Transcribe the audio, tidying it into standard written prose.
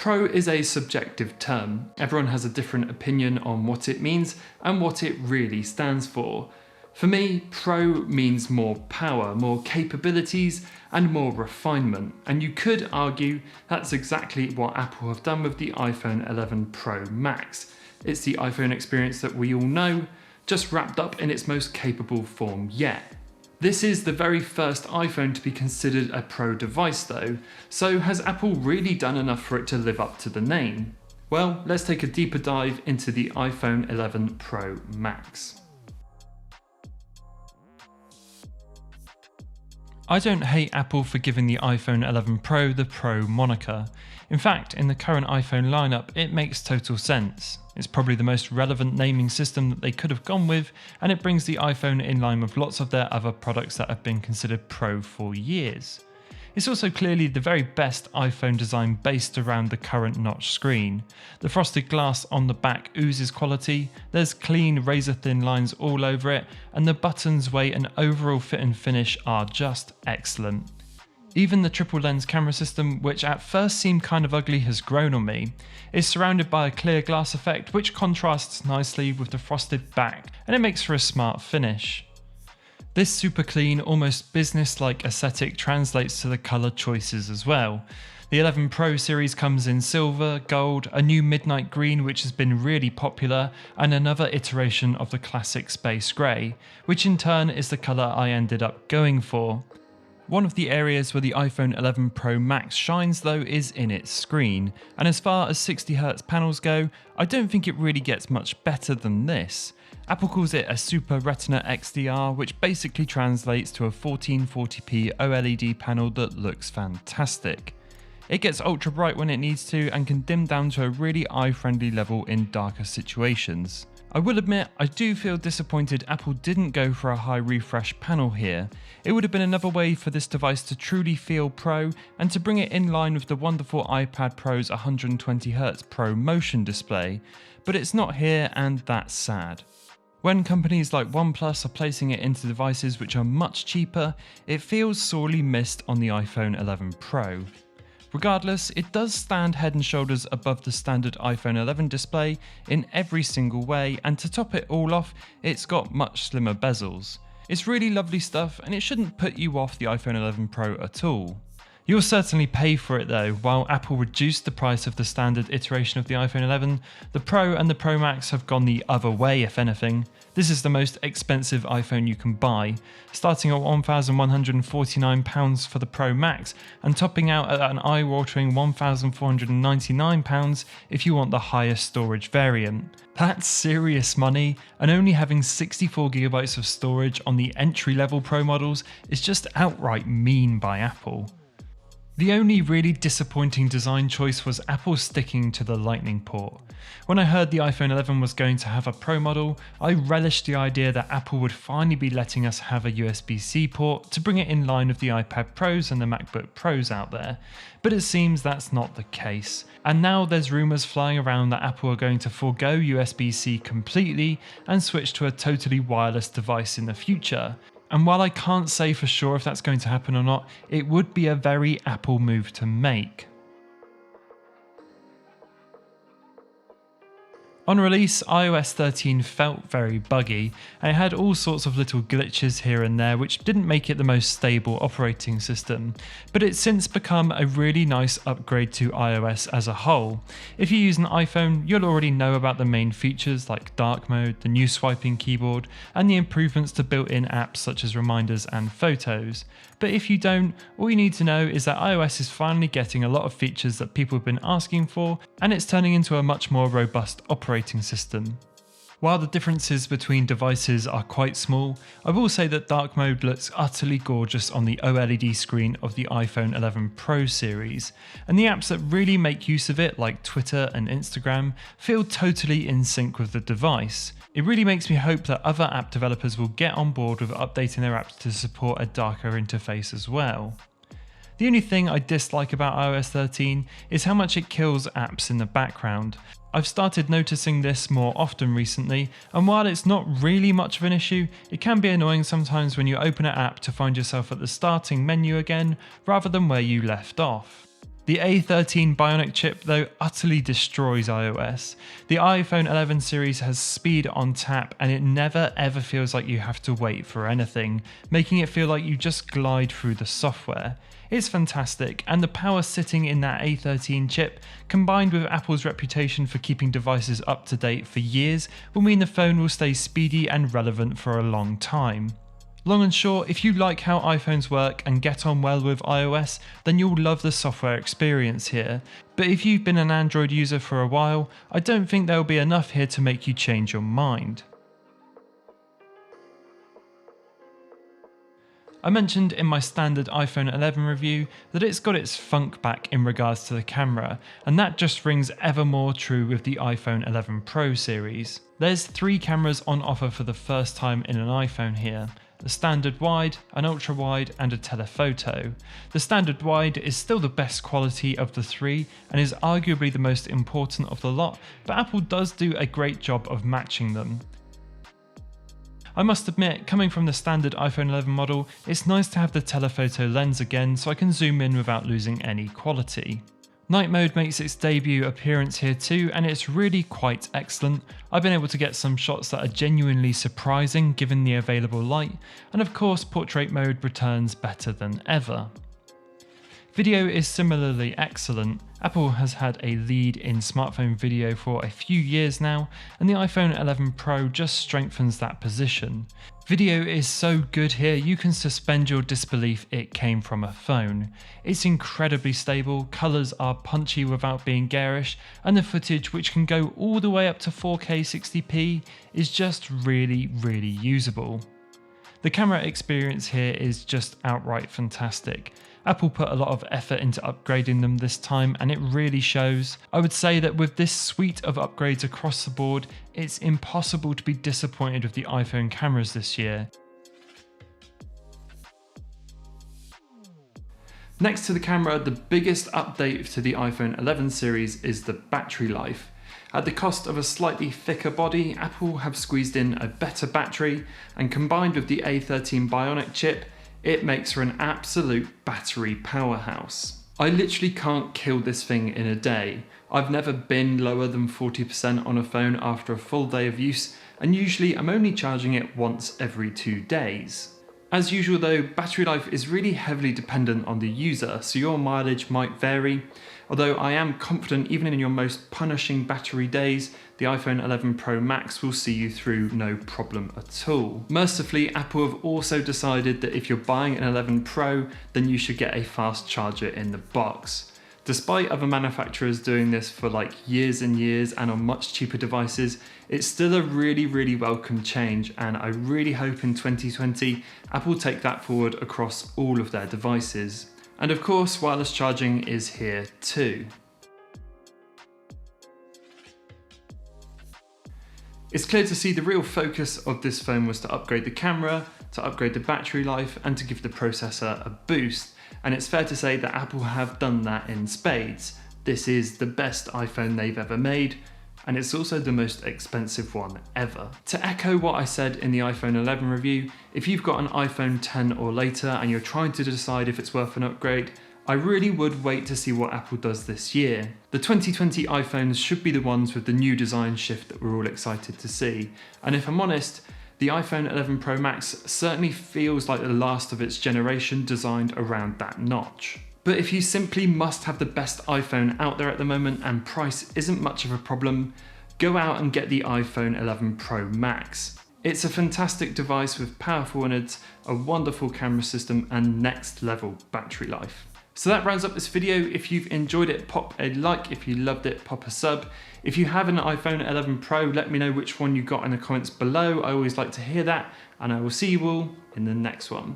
Pro is a subjective term. Everyone has a different opinion on what it means and what it really stands for. For me, Pro means more power, more capabilities, and more refinement. And you could argue that's exactly what Apple have done with the iPhone 11 Pro Max. It's the iPhone experience that we all know, just wrapped up in its most capable form yet. This is the very first iPhone to be considered a Pro device though, so has Apple really done enough for it to live up to the name? Well, let's take a deeper dive into the iPhone 11 Pro Max. I don't hate Apple for giving the iPhone 11 Pro the Pro moniker. In fact, in the current iPhone lineup, it makes total sense. It's probably the most relevant naming system that they could have gone with, and it brings the iPhone in line with lots of their other products that have been considered Pro for years. It's also clearly the very best iPhone design based around the current notch screen. The frosted glass on the back oozes quality, there's clean razor thin lines all over it, and the buttons, weight and overall fit and finish are just excellent. Even the triple lens camera system, which at first seemed kind of ugly, has grown on me. It's surrounded by a clear glass effect which contrasts nicely with the frosted back, and it makes for a smart finish. This super clean, almost business-like aesthetic translates to the colour choices as well. The 11 Pro series comes in silver, gold, a new midnight green which has been really popular, and another iteration of the classic space grey, which in turn is the colour I ended up going for. One of the areas where the iPhone 11 Pro Max shines though is in its screen, and as far as 60Hz panels go, I don't think it really gets much better than this. Apple calls it a Super Retina XDR, which basically translates to a 1440p OLED panel that looks fantastic. It gets ultra bright when it needs to and can dim down to a really eye-friendly level in darker situations. I will admit, I do feel disappointed Apple didn't go for a high refresh panel here. It would have been another way for this device to truly feel Pro and to bring it in line with the wonderful iPad Pro's 120Hz Pro Motion display, but it's not here and that's sad. When companies like OnePlus are placing it into devices which are much cheaper, it feels sorely missed on the iPhone 11 Pro. Regardless, it does stand head and shoulders above the standard iPhone 11 display in every single way, and to top it all off, it's got much slimmer bezels. It's really lovely stuff and it shouldn't put you off the iPhone 11 Pro at all. You'll certainly pay for it though. While Apple reduced the price of the standard iteration of the iPhone 11, the Pro and the Pro Max have gone the other way if anything. This is the most expensive iPhone you can buy, starting at £1,149 for the Pro Max and topping out at an eye-watering £1,499 if you want the highest storage variant. That's serious money, and only having 64GB of storage on the entry-level Pro models is just outright mean by Apple. The only really disappointing design choice was Apple sticking to the Lightning port. When I heard the iPhone 11 was going to have a Pro model, I relished the idea that Apple would finally be letting us have a USB-C port to bring it in line with the iPad Pros and the MacBook Pros out there, but it seems that's not the case. And now there's rumours flying around that Apple are going to forego USB-C completely and switch to a totally wireless device in the future. And while I can't say for sure if that's going to happen or not, it would be a very Apple move to make. On release, iOS 13 felt very buggy, and it had all sorts of little glitches here and there which didn't make it the most stable operating system, but it's since become a really nice upgrade to iOS as a whole. If you use an iPhone, you'll already know about the main features like dark mode, the new swiping keyboard, and the improvements to built-in apps such as reminders and photos. But if you don't, all you need to know is that iOS is finally getting a lot of features that people have been asking for, and it's turning into a much more robust operating system. While the differences between devices are quite small, I will say that dark mode looks utterly gorgeous on the OLED screen of the iPhone 11 Pro series, and the apps that really make use of it, like Twitter and Instagram, feel totally in sync with the device. It really makes me hope that other app developers will get on board with updating their apps to support a darker interface as well. The only thing I dislike about iOS 13 is how much it kills apps in the background. I've started noticing this more often recently, and while it's not really much of an issue, it can be annoying sometimes when you open an app to find yourself at the starting menu again, rather than where you left off. The A13 Bionic chip, though, utterly destroys iOS. The iPhone 11 series has speed on tap, and it never ever feels like you have to wait for anything, making it feel like you just glide through the software. It's fantastic, and the power sitting in that A13 chip, combined with Apple's reputation for keeping devices up to date for years, will mean the phone will stay speedy and relevant for a long time. Long and short, if you like how iPhones work and get on well with iOS, then you'll love the software experience here. But if you've been an Android user for a while, I don't think there'll be enough here to make you change your mind. I mentioned in my standard iPhone 11 review that it's got its funk back in regards to the camera, and that just rings ever more true with the iPhone 11 Pro series. There's 3 cameras on offer for the first time in an iPhone here. The standard wide, an ultra wide and a telephoto. The standard wide is still the best quality of the 3 and is arguably the most important of the lot, but Apple does do a great job of matching them. I must admit, coming from the standard iPhone 11 model, it's nice to have the telephoto lens again so I can zoom in without losing any quality. Night mode makes its debut appearance here too, and it's really quite excellent. I've been able to get some shots that are genuinely surprising given the available light, and of course portrait mode returns better than ever. Video is similarly excellent. Apple has had a lead in smartphone video for a few years now, and the iPhone 11 Pro just strengthens that position. Video is so good here you can suspend your disbelief it came from a phone. It's incredibly stable, colours are punchy without being garish, and the footage, which can go all the way up to 4K 60p, is just really usable. The camera experience here is just outright fantastic. Apple put a lot of effort into upgrading them this time, and it really shows. I would say that with this suite of upgrades across the board, it's impossible to be disappointed with the iPhone cameras this year. Next to the camera, the biggest update to the iPhone 11 series is the battery life. At the cost of a slightly thicker body, Apple have squeezed in a better battery, and combined with the A13 Bionic chip, it makes for an absolute battery powerhouse. I literally can't kill this thing in a day. I've never been lower than 40% on a phone after a full day of use, and usually I'm only charging it once every 2 days. As usual though, battery life is really heavily dependent on the user, so your mileage might vary. Although I am confident even in your most punishing battery days, the iPhone 11 Pro Max will see you through no problem at all. Mercifully, Apple have also decided that if you're buying an 11 Pro, then you should get a fast charger in the box. Despite other manufacturers doing this for like years and years and on much cheaper devices, it's still a really welcome change, and I really hope in 2020 Apple take that forward across all of their devices. And of course, wireless charging is here too. It's clear to see the real focus of this phone was to upgrade the camera, to upgrade the battery life, and to give the processor a boost. And it's fair to say that Apple have done that in spades. This is the best iPhone they've ever made, and it's also the most expensive one ever. To echo what I said in the iPhone 11 review, if you've got an iPhone 10 or later and you're trying to decide if it's worth an upgrade, I really would wait to see what Apple does this year. The 2020 iPhones should be the ones with the new design shift that we're all excited to see, and if I'm honest, the iPhone 11 Pro Max certainly feels like the last of its generation designed around that notch. But if you simply must have the best iPhone out there at the moment and price isn't much of a problem, go out and get the iPhone 11 Pro Max. It's a fantastic device with powerful innards, a wonderful camera system, and next level battery life. So that rounds up this video. If you've enjoyed it, pop a like. If you loved it, pop a sub. If you have an iPhone 11 Pro, let me know which one you got in the comments below. I always like to hear that, and I will see you all in the next one.